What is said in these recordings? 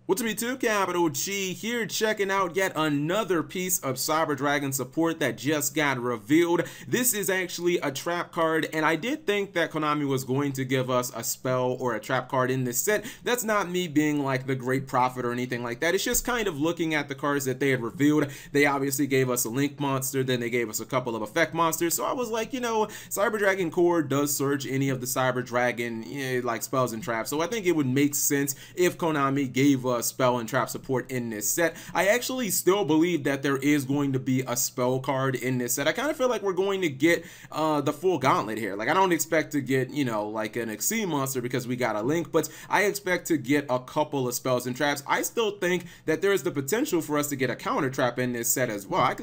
What's up, YouTube? Capital G here, checking out yet another piece of Cyber Dragon support that just got revealed. This is actually a trap card, and I did think that Konami was going to give us a spell or a trap card in this set. That's not me being like the great prophet or anything like that. It's just kind of looking at the cards that they had revealed. They obviously gave us a Link monster, then they gave us a couple of effect monsters. So I was like, you know, Cyber Dragon Core does search any of the Cyber Dragon like spells and traps. So I think it would make sense if Konami gave us spell and trap support in this set. I actually still believe that there is going to be a spell card in this set. I kind of feel like we're going to get the full gauntlet here. Like, I don't expect to get, you know, like an Exceed monster because we got a Link, but I expect to get a couple of spells and traps. I still think that there is the potential for us to get a counter trap in this set as well. I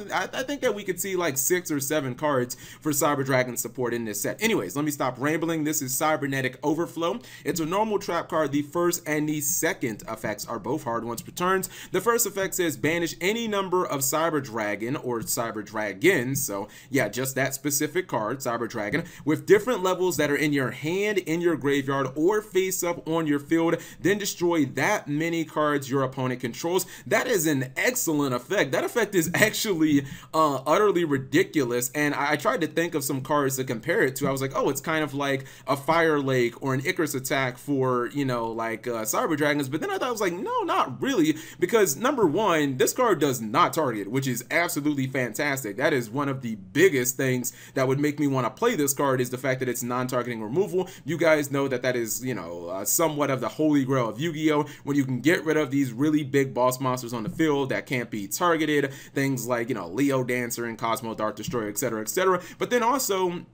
think that we could see like 6 or 7 cards for Cyber Dragon support in this set. Anyways, let me stop rambling. This is Cybernetic Overflow. It's a normal trap card. The first and the second effects are both hard once per turns. The first effect says banish any number of Cyber Dragon or Cyber Dragons, so yeah, just that specific card, Cyber Dragon, with different levels that are in your hand, in your graveyard, or face up on your field, then destroy that many cards your opponent controls. That is an excellent effect. That effect is actually utterly ridiculous, and I tried to think of some cards to compare it to. I was like, oh, it's kind of like a Fire Lake or an Icarus attack for, you know, like Cyber Dragons, but then I thought, I was like, no, not really, because number one, this card does not target, which is absolutely fantastic. That is one of the biggest things that would make me want to play this card, is the fact that it's non-targeting removal. You guys know that that is, you know, somewhat of the holy grail of Yu-Gi-Oh! When you can get rid of these really big boss monsters on the field that can't be targeted, things like, you know, Leo Dancer and Cosmo Dart Destroyer, etc., etc. But then also,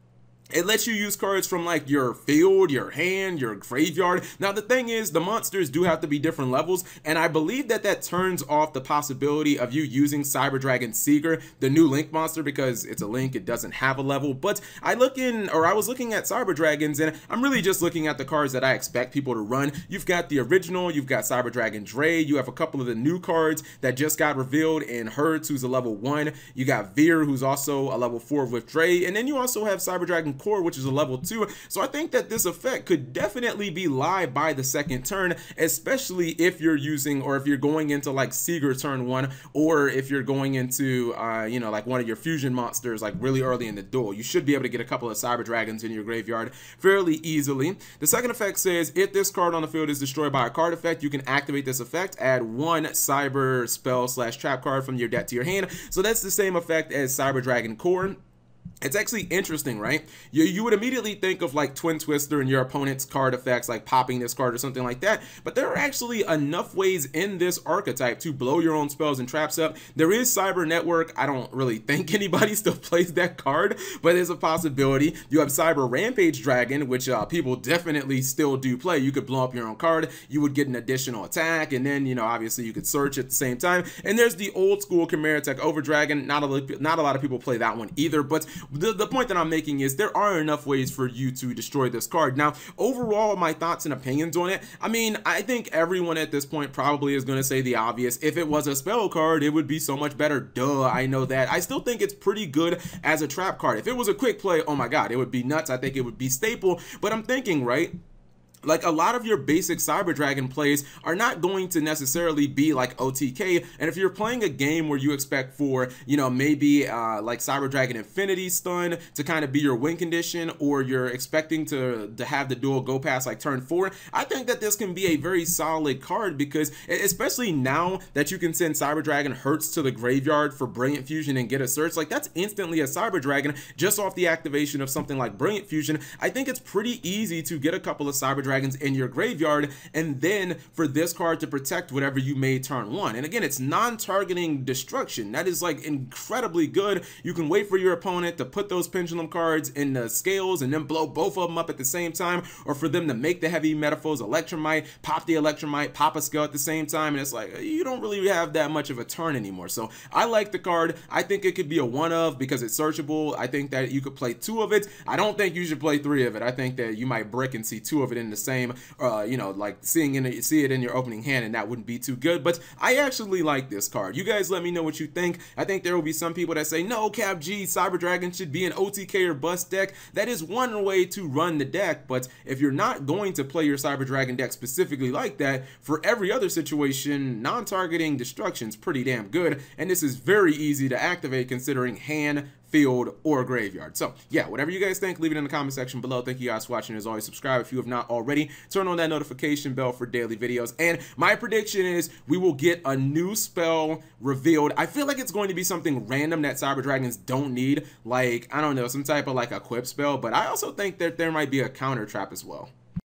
it lets you use cards from like your field, your hand, your graveyard. Now the thing is, the monsters do have to be different levels, and I believe that that turns off the possibility of you using Cyber Dragon Seeker, the new Link monster, because it's a Link, it doesn't have a level. But I was looking at Cyber Dragons, and I'm really just looking at the cards that I expect people to run. You've got the original, you've got Cyber Dragon Dre, you have a couple of the new cards that just got revealed in Hertz, who's a level 1, you got Veer, who's also a level 4 with Dre, and then you also have Cyber Dragon Core, which is a level 2. So I think that this effect could definitely be live by the second turn, especially if you're using, or if you're going into like Seeger turn 1, or if you're going into you know, like one of your fusion monsters like really early in the duel. You should be able to get a couple of Cyber Dragons in your graveyard fairly easily. The second effect says if this card on the field is destroyed by a card effect, you can activate this effect, add 1 cyber spell / trap card from your deck to your hand. So that's the same effect as Cyber Dragon Core. It's actually interesting, right? You would immediately think of like Twin Twister and your opponent's card effects, like popping this card or something like that, but there are actually enough ways in this archetype to blow your own spells and traps up. There is Cyber Network. I don't really think anybody still plays that card, but it's a possibility. You have Cyber Rampage Dragon, which people definitely still do play. You could blow up your own card, you would get an additional attack, and then, you know, obviously you could search at the same time. And there's the old school Cybernetic Over Dragon. Not a lot of people play that one either, but the point that I'm making is there are enough ways for you to destroy this card. Now, overall, my thoughts and opinions on it, I mean, I think everyone at this point probably is going to say the obvious. If it was a spell card, it would be so much better. Duh, I know that. I still think it's pretty good as a trap card. If it was a quick play, oh my god, it would be nuts. I think it would be staple, but I'm thinking, right, like a lot of your basic Cyber Dragon plays are not going to necessarily be like OTK, and if you're playing a game where you expect for, you know, maybe like Cyber Dragon Infinity Stun to kind of be your win condition, or you're expecting to have the duel go past like turn 4, I think that this can be a very solid card, because especially now that you can send Cyber Dragon Hertz to the graveyard for Brilliant Fusion and get a search, like that's instantly a Cyber Dragon just off the activation of something like Brilliant Fusion. I think it's pretty easy to get a couple of Cyber Dragons in your graveyard, and then for this card to protect whatever you made turn 1. And again, it's non-targeting destruction. That is like incredibly good. You can wait for your opponent to put those pendulum cards in the scales and then blow both of them up at the same time, or for them to make the heavy metaphors Electromite, pop the Electromite, pop a scale at the same time, and it's like you don't really have that much of a turn anymore. So I like the card. I think it could be a one of because it's searchable. I think that you could play 2 of it. I don't think you should play 3 of it. I think that you might brick and see 2 of it in the same, you know, like see it in your opening hand, and that wouldn't be too good. But I actually like this card. You guys let me know what you think. I think there will be some people that say, no, Cap G, Cyber Dragon should be an OTK or bust deck. That is one way to run the deck, but if you're not going to play your Cyber Dragon deck specifically like that, for every other situation, non-targeting destruction is pretty damn good, and this is very easy to activate considering hand, field, or graveyard. So yeah, whatever you guys think, leave it in the comment section below. Thank you guys for watching. As always, subscribe if you have not already. Turn on that notification bell for daily videos. And my prediction is we will get a new spell revealed. I feel like it's going to be something random that Cyber Dragons don't need, like, I don't know, some type of like equip spell, but I also think that there might be a counter trap as well.